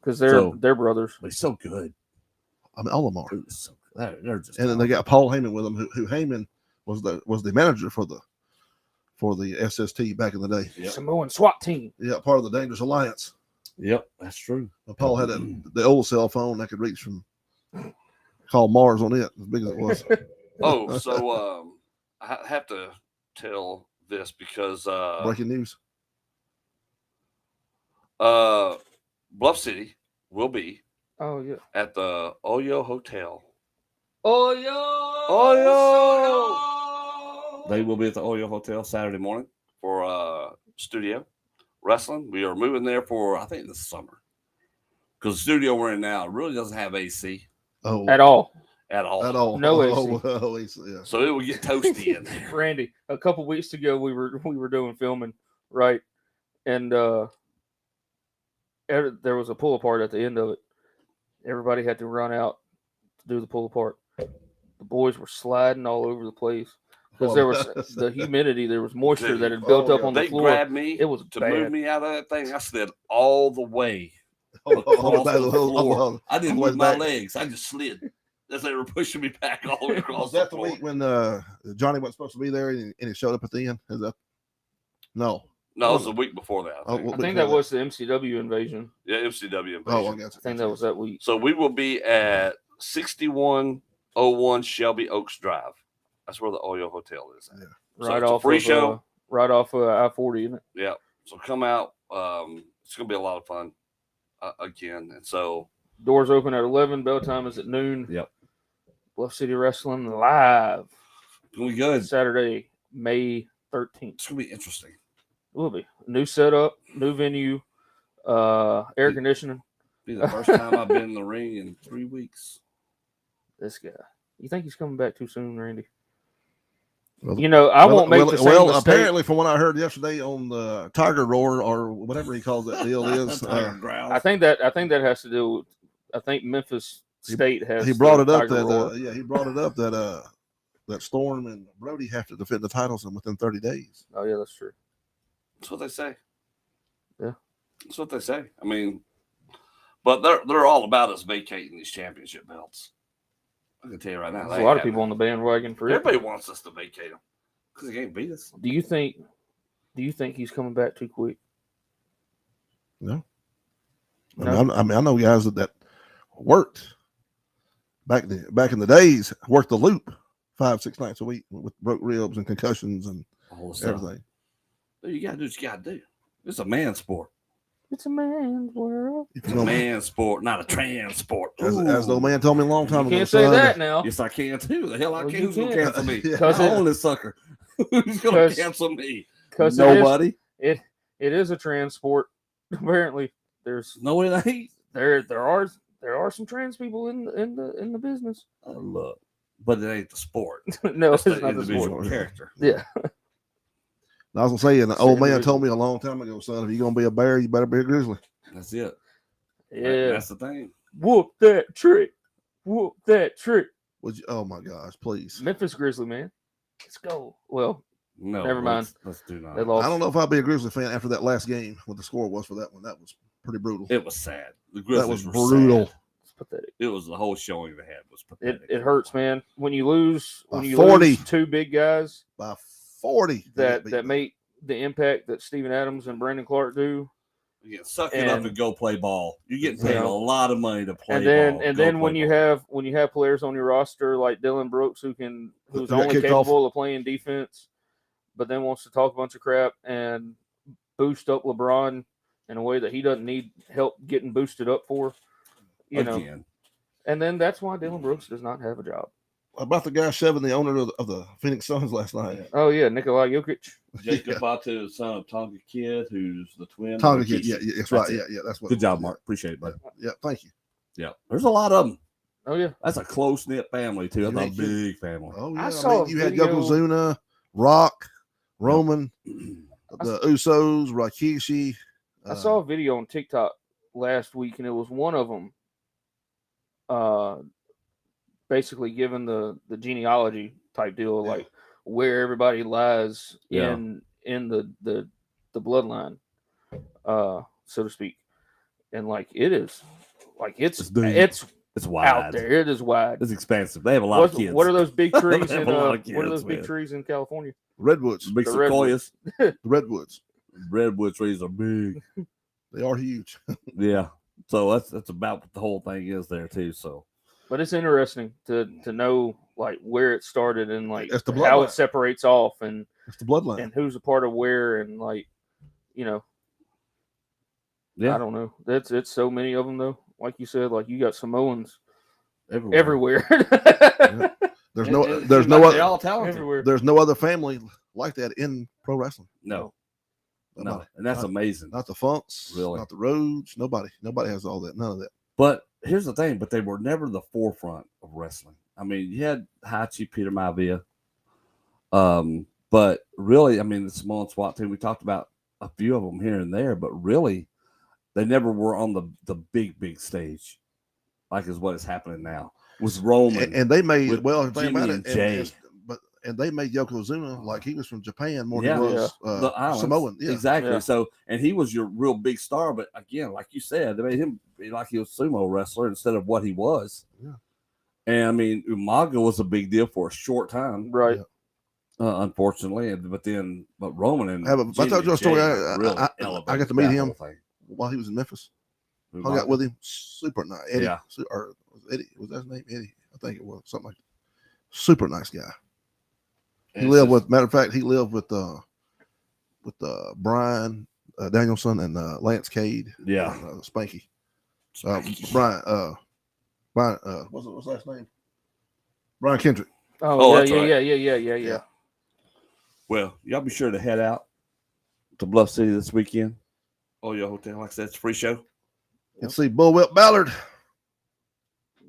Because they're brothers. But he's so good. I mean, all of them are. So they're just. And then they got Paul Heyman with them, who Heyman was the manager for the SST back in the day. Yep. Samoan SWAT team. Yeah, part of the Dangerous Alliance. Yep, that's true. And Paul had the old cell phone that could reach from. Call Mars on it, as big as it was. So I have to tell this because breaking news. Bluff City will be Oh yeah. at the Oyo Hotel. Oyo. They will be at the Oyo Hotel Saturday morning for studio wrestling. We are moving there for, I think, this summer. Because the studio we're in now really doesn't have AC At all. At all. No AC. AC, yeah. So it would get toasty in there. Randy, a couple weeks ago we were doing filming, right? And there was a pull apart at the end of it. Everybody had to run out to do the pull apart. The boys were sliding all over the place because there was the humidity, there was moisture that had built up on the floor. They grabbed me it was to bad. move me out of that thing. I slid all the way. I didn't move my legs. I just slid as they were pushing me back all the way across. Was that the week when Johnny wasn't supposed to be there and he showed up at the end? Is that no? No, it was the week before that. I think that was the MCW invasion. Yeah, MCW invasion. Oh, I guess. I think that was that week. So we will be at 6101 Shelby Oaks Drive. That's where the Oyo Hotel is. Yeah. So Right it's off a free of, show. Right off I-40, isn't it? Yeah. So come out. It's gonna be a lot of fun again. And so doors open at 11. Bell time is at noon. Yep. Bluff City Wrestling live. It's gonna be good. Saturday, May 13th. It's gonna be interesting. It will be. New setup, new venue, air conditioning. Be the first time I've been in the ring in 3 weeks. This guy. You think he's coming back too soon, Randy? Well, I won't make the same mistake. Apparently, from what I heard yesterday on the Tiger Roar or whatever he calls that deal is, I think that has to do with. I think Memphis State has. He brought it up Tiger Roar. that he brought it up that that Storm and Brody have to defend the titles within 30 days. Oh yeah, that's true. That's what they say. Yeah, that's what they say. I mean, but they're all about us vacating these championship belts. I can tell you right now. There's a lot of people on the bandwagon for it. Everybody wants us to vacate them because they can't beat us. Do you think he's coming back too quick? No. I know guys that worked back in the days, worked the loop 5-6 nights a week with broke ribs and concussions and everything. You gotta do what you gotta do. It's a man sport. It's a man's world. It's a man's sport, not a trans sport. As the old man told me a long time ago. You can't say that now. Yes, I can too. The hell I can. Who's gonna cancel me? Because I own this sucker. Who's gonna cancel me? Because nobody. It is a trans sport. Apparently, there's no it ain't. There are some trans people in the business. Oh, look, but it ain't the sport. No, it's not the the sport. Character. Yeah. I was gonna say, an old man told me a long time ago, son, if you're gonna be a bear, you better be a grizzly. That's it. Yeah, that's the thing. Whoop that trick. Whoop that trick. Would you? Oh my gosh, please. Memphis Grizzly, man. Let's go. Well, no, never mind. Let's do not. I don't know if I'd be a Grizzly fan after that last game. What the score was for that one? That was pretty brutal. It was sad. The that Grizzlies was brutal. It's pathetic. It was the whole showing they had was pathetic. It hurts, man. When you lose 40. Lose two big guys by 40 that make the impact that Steven Adams and Brandon Clark do. You get suck it up and go play ball. You're getting paid a lot of money to play ball. And then when you have players on your roster like Dylan Brooks who's only capable of playing defense, but then wants to talk a bunch of crap and boost up LeBron in a way that he doesn't need help getting boosted up for, you know. And then that's why Dylan Brooks does not have a job. About the guy shoving the owner of the Phoenix Suns last night. Oh yeah, Nikola Jokic. Jacob Batu, son of Tonga Kid, who's the twin. Tonga Kid, yeah, that's right. Yeah, that's what. Good job, Mark. Appreciate it, buddy. Yeah, thank you. Yeah, there's a lot of them. Oh yeah, that's a close knit family too. That's a big family. Oh yeah, I mean, you had Yokozuna, Rock, Roman, the Usos, Rikishi. I saw a video on TikTok last week, and it was one of them. Basically giving the genealogy type deal, like where everybody lies in the bloodline, so to speak, and like it's wide out there. It is wide. It's expansive. They have a lot of kids. What are those big trees? What are those big trees in California? Redwoods. Big sequoias. The redwoods. Redwood trees are big. They are huge. Yeah. So that's about what the whole thing is there too. So. But it's interesting to know like where it started and like how it separates off and it's the bloodline and who's a part of where and like, you know, I don't know. It's so many of them though. like you said, like you got Samoans everywhere. everywhere. There's And no it there's seems no like they other all talented. Everywhere. there's no other family like that in pro wrestling. No, Nobody. and that's amazing. Not the Funks, Really. not the Rhodes. Nobody has all that. None of that. But here's the thing: but they were never the forefront of wrestling. I mean, you had Hachi, Peter Maivia, but really, I mean, the Samoan SWAT team. We talked about a few of them here and there, but really, they never were on the big stage, like is what is happening now. Was Roman And they made with well think Jimmy about and it. Jay. And they made Yokozuna like he was from Japan more Yeah. than he was the islands. Samoan. Yeah. Exactly. Yeah. So, and he was your real big star, but again, like you said, they made him be like he was a sumo wrestler instead of what he was. Yeah. And I mean, Umaga was a big deal for a short time, Right. unfortunately. But Roman and I told you a story. really I elevated got to meet that him whole thing. while he was in Memphis. Hung Umaga. out with him. Super nice. Eddie. Yeah. Or was Eddie? Was that his name? Eddie. I think it was something like that. Super nice guy. He It's lived just- with. Matter of fact, he lived with Brian Danielson and Lance Cade. Yeah. And, Spanky. Brian. What's his last name? Brian Kendrick. Oh, that's yeah, right. yeah. Well, y'all be sure to head out to Bluff City this weekend. Oh, your hotel, like I said, it's a free show. And see Bullwhip Ballard.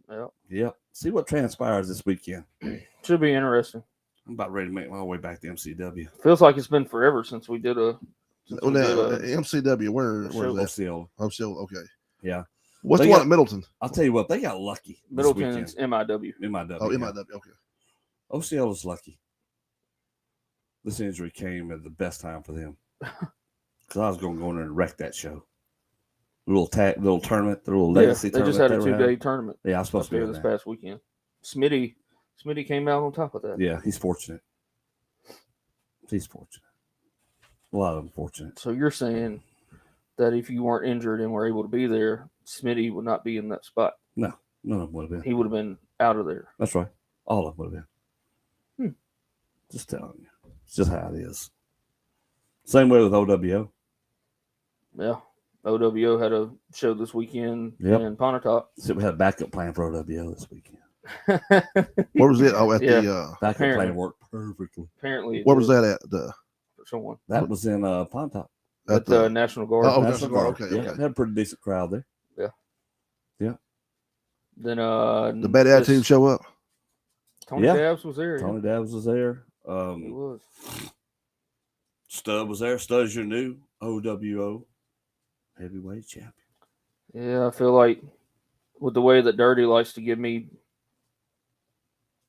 Yeah. Yep. See what transpires this weekend. Should be interesting. I'm about ready to make my way back to MCW. Feels like it's been forever since we did a. Oh, now, MCW. Where's that? Osceola. Oh, still okay. Yeah. What's They the one got- at Middleton? I'll tell you what, they got lucky. this Middleton's weekend. MIW. MIW. Oh, yeah. MIW. Okay. Osceola's lucky. This injury came at the best time for them. Because I was going to go in there and wreck that show. Little tournament, the little Yeah, legacy they tournament. just had a were having. 2-day tournament Yeah, I was supposed up to be there in this there. past weekend. Smitty came out on top of that. Yeah, he's fortunate. He's fortunate. A lot of them fortunate. So you're saying that if you weren't injured and were able to be there, Smitty would not be in that spot. None of them would have been. He would have been out of there. That's right. All of them would have been. Hmm. Just telling you. It's just how it is. Same way with OWO. Yeah. OWO had a show this weekend Yep. in Pontotoc. So we had a backup plan for OWO this weekend. Where was it? Oh, at Yeah. the. Backup Apparently. plan worked perfectly. Apparently, it Where was did that at? The for someone That was in Pontoc. at at the National Guard. Oh, National Guard. okay, Yeah, okay. had a pretty decent crowd there. Then the Bad Attitude show up. Tony Yeah. Dabbs was there. Tony Dabbs was there. He was. Stud was there. Stud's your new OWO heavyweight champion. Yeah, I feel like with the way that Dirty likes to give me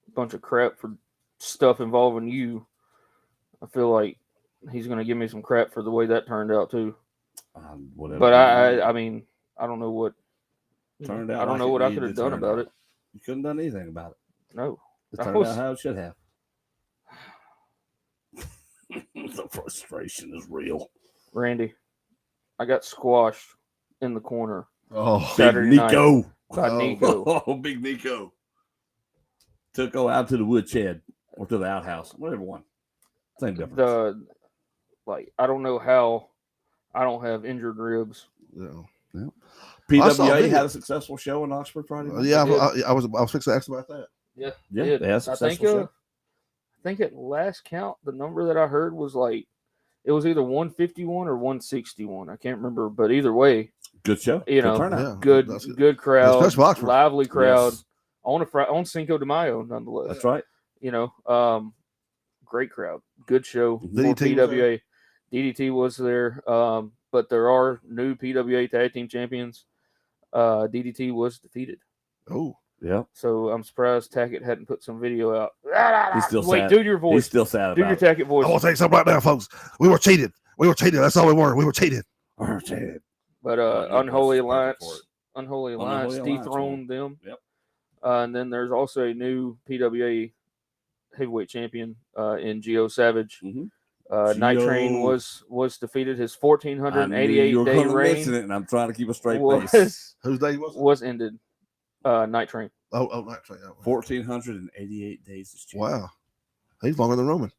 a bunch of crap for stuff involving you, I feel like he's going to give me some crap for the way that turned out too. Whatever. But I mean, I don't know what Turned out I don't like know it what I needed could have to done turn about out. it. You couldn't have done anything about it. No. It I turned was- out how it should have. The frustration is real. Randy, I got squashed in the corner Oh, Saturday Big night. Nico. by Oh. Nico. Oh, Big Nico. Took out to the woodshed or to the outhouse. Whatever one. Same difference. I don't know how I don't have injured ribs. yeah. PWA I saw a video. had a successful show in Oxford Friday night. Yeah, did. I was fixing to ask about that. Yeah, Yeah, did. they had a I successful think show. I think at last count, the number that I heard was like it was either 151 or 161. I can't remember, but either way, Good show. You Good know, turnout. Yeah. good That's good. good crowd, Especially for Oxford. lively crowd Yes. on Cinco de Mayo, nonetheless. That's right. You know, great crowd, good show for DDT was PWA. DDT was there, but there are new PWA tag team champions. DDT was defeated, Oh, Yeah. so I'm surprised Tackett hadn't put some video out. He's still Wait, sad. do your He's voice. still sad Do your about it. Tackett voice. I want to tell you something right now, folks. We were cheated. We were cheated. That's all we were. We were cheated. But Nico's Unholy perfect for Alliance, it. Unholy Alliance Unholy Alliance, dethroned them. Yep. And then there's also a new PWA heavyweight champion in Geo Savage. Mhm. Night Train Geo. was defeated. His I knew 1488 you were day going to reign mention it, and I'm trying to keep a straight face. Whose day was it? was ended. Night Train. Oh, Night Train. 1,488 days as champion. Wow. He's longer than Roman.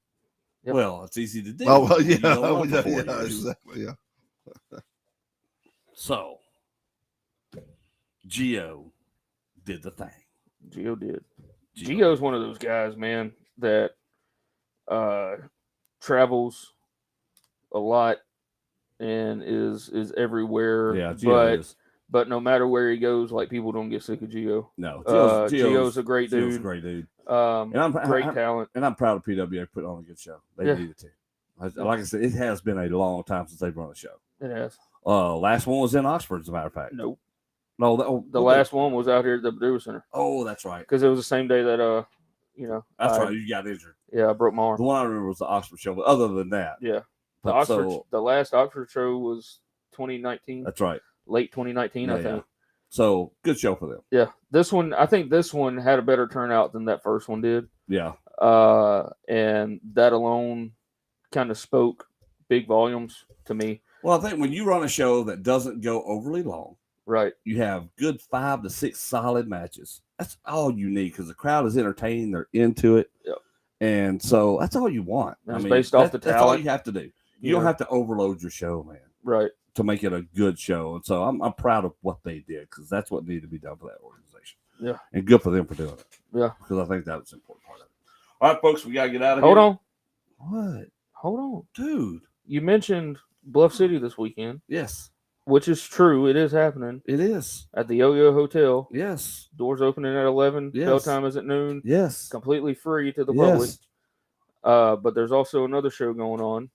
Yep. Well, it's easy to do. Oh, well, You yeah. don't know Yeah, for 4 yeah, years. exactly. Yeah. So, Gio did the thing. Gio did. Gio's one of those guys, man, that travels a lot and is everywhere. Yeah, Gio is. But no matter where he goes, like, people don't get sick of Gio. No, Gio's a great dude. Gio's a great dude. Great talent. And I'm proud of PWA put on a good show. They needed to. Like I said, it has been a long time since they've run a show. It has. Last one was in Oxford, as a matter of fact. Nope. No, the last one was out here at the Badoo Center. Oh, that's right. Because it was the same day that That's right. You got injured. Yeah, I broke my arm. The one I remember was the Oxford show, but other than that, yeah, the last Oxford show was 2019. That's right. Late 2019, I think. Yeah. So good show for them. Yeah, I think this one had a better turnout than that first one did. Yeah. And that alone kind of spoke big volumes to me. Well, I think when you run a show that doesn't go overly long, right, you have good 5 to 6 solid matches. That's all you need because the crowd is entertained. They're into it. Yep. And so that's all you want. It's based off the talent. That's all you have to do. You don't have to overload your show, man. Right. To make it a good show. And so I'm proud of what they did because that's what needed to be done for that organization. Yeah. And good for them for doing it. Yeah. Because I think that was an important part of it. All right, folks, we got to get out of here. Hold on. What? Hold on. Dude. You mentioned Bluff City this weekend. Yes. Which is true. It is happening. It is. At the Yo-Yo Hotel. Yes. Doors opening at 11. Yes. Bell time is at noon. Yes. Completely free to the public. But there's also another show going on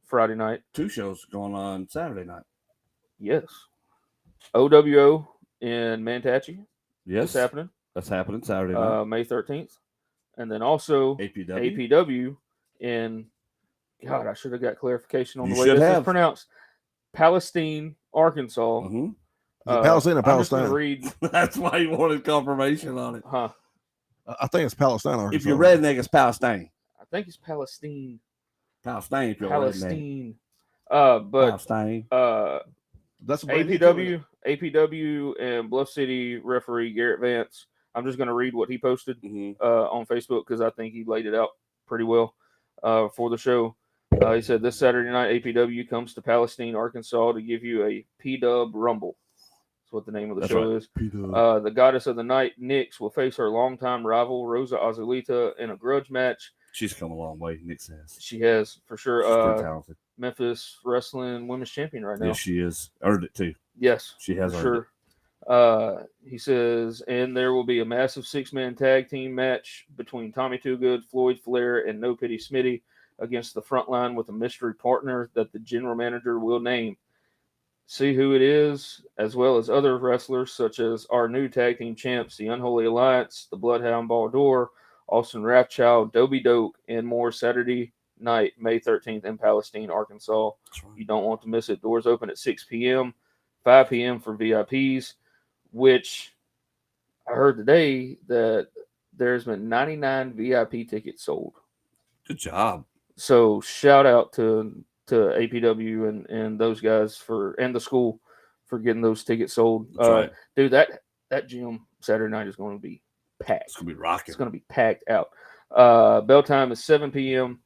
Friday night. 2 shows going on Saturday night. Yes. OWO in Manatee. Yes. That's happening. That's happening Saturday night. May 13th. And then also APW in, God, I should have got clarification on the way this is pronounced. Palestine, Arkansas. Mm-hmm. Palestine or Palestine? Read. That's why you wanted confirmation on it. Huh. I think it's Palestine, Arkansas. If you're redneck, it's Palestine. I think it's Palestine. Palestine, if you're Palestine. But Palestine. That's APW and Bluff City referee Garrett Vance. I'm just going to read what he posted on Facebook because I think he laid it out pretty well for the show. He said this Saturday night, APW comes to Palestine, Arkansas to give you a P-Dub Rumble. That's what the name of the show is. The goddess of the night, Nyx, will face her longtime rival, Rosa Azulita, in a grudge match. She's come a long way, Nyx has. She has, for sure. She's pretty talented. Memphis Wrestling Women's Champion right now. Yes, she is. Earned it, too. Yes. She has earned it. He says, and there will be a massive 6-man tag team match between Tommy Too Good, Floyd Flair, and No Pity Smitty against the front line with a mystery partner that the general manager will name. See who it is, as well as other wrestlers such as our new tag team champs, the Unholy Alliance, the Bloodhound Baldur, Austin Rathchild, Dobie Doak, and more Saturday night, May 13th in Palestine, Arkansas. Right. You don't want to miss it. Doors open at 6 p.m., 5 p.m. for VIPs, which I heard today that there's been 99 VIP tickets sold. Good job. So shout out to APW and those guys and the school for getting those tickets sold. Right. Dude, that gym Saturday night is going to be packed. It's going to be rocking. It's going to be packed out. Bell time is 7 p.m.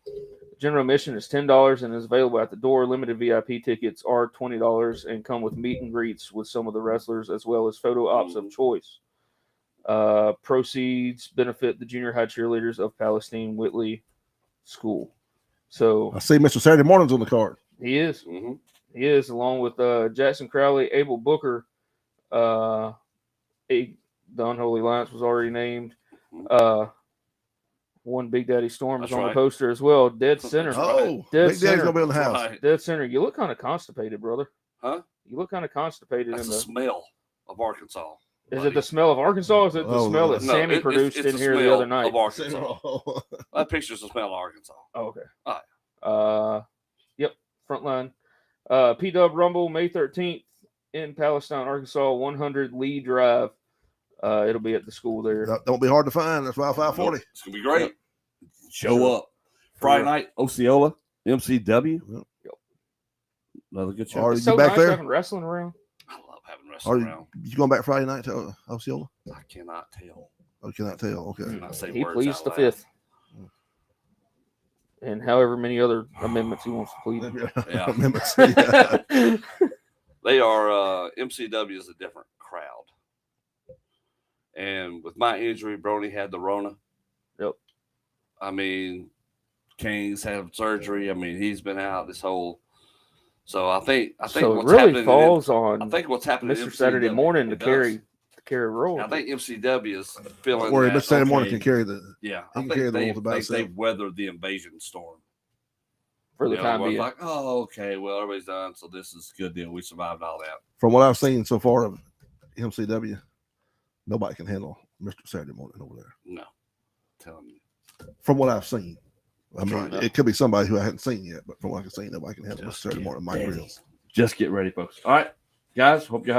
General admission is $10 and is available at the door. Limited VIP tickets are $20 and come with meet and greets with some of the wrestlers as well as photo ops of choice. Proceeds benefit the junior high cheerleaders of Palestine Whitley School. So I see Mr. Saturday Morning's on the card. He is. Mm-hmm. He is, along with Jackson Crowley, Abel Booker. The Unholy Alliance was already named. One Big Daddy Storm is on the poster as well. Dead Center. Oh, Dead Big Center. Daddy's gonna be in the house. Right. Dead Center. You look kind of constipated, brother. Huh? You look kind of constipated. That's the smell of Arkansas. Is it the smell of Arkansas or is it the smell that Sammy produced in here the other night? Of Arkansas. That picture's the smell of Arkansas. Oh, okay. All right. Yep. Frontline. P-Dub Rumble, May 13th in Palestine, Arkansas, 100 Lee Drive. It'll be at the school there. Don't be hard to find. That's why 540. It's going to be great. Yep. Show up. Friday night, Osceola, MCW. Yep. Another good show. It's so back nice there? having wrestling around. I love having wrestling around. You going back Friday night to Osceola? I cannot tell. Oh, cannot tell. Okay. He pleads the 5th. And however many other amendments he wants to plead. Amendments. Yeah. They are, MCW is a different crowd. And with my injury, Brony had the Rona. Yep. I mean, King's had surgery. I mean, he's been out this whole. So I think So it what's really happening falls I on think what's happening Mr. in Saturday MCW, morning to it carry does. roll. I think MCW is feeling. Don't worry, that, Mr. Saturday morning okay, can carry the. Yeah, He I can carry think the wolves by himself. they've weathered the invasion storm. For the time where it's being. like, oh, okay, well, everybody's done, so this is a good deal. We survived all that. From what I've seen so far of MCW, nobody can handle Mr. Saturday morning over there. No, I'm telling you. From what I've seen, I mean, right. it could be somebody who I hadn't seen yet, but from what I can see, nobody can handle Mr. Saturday morning. Mike Reels. Just get ready, folks. All right, guys. Hope you have.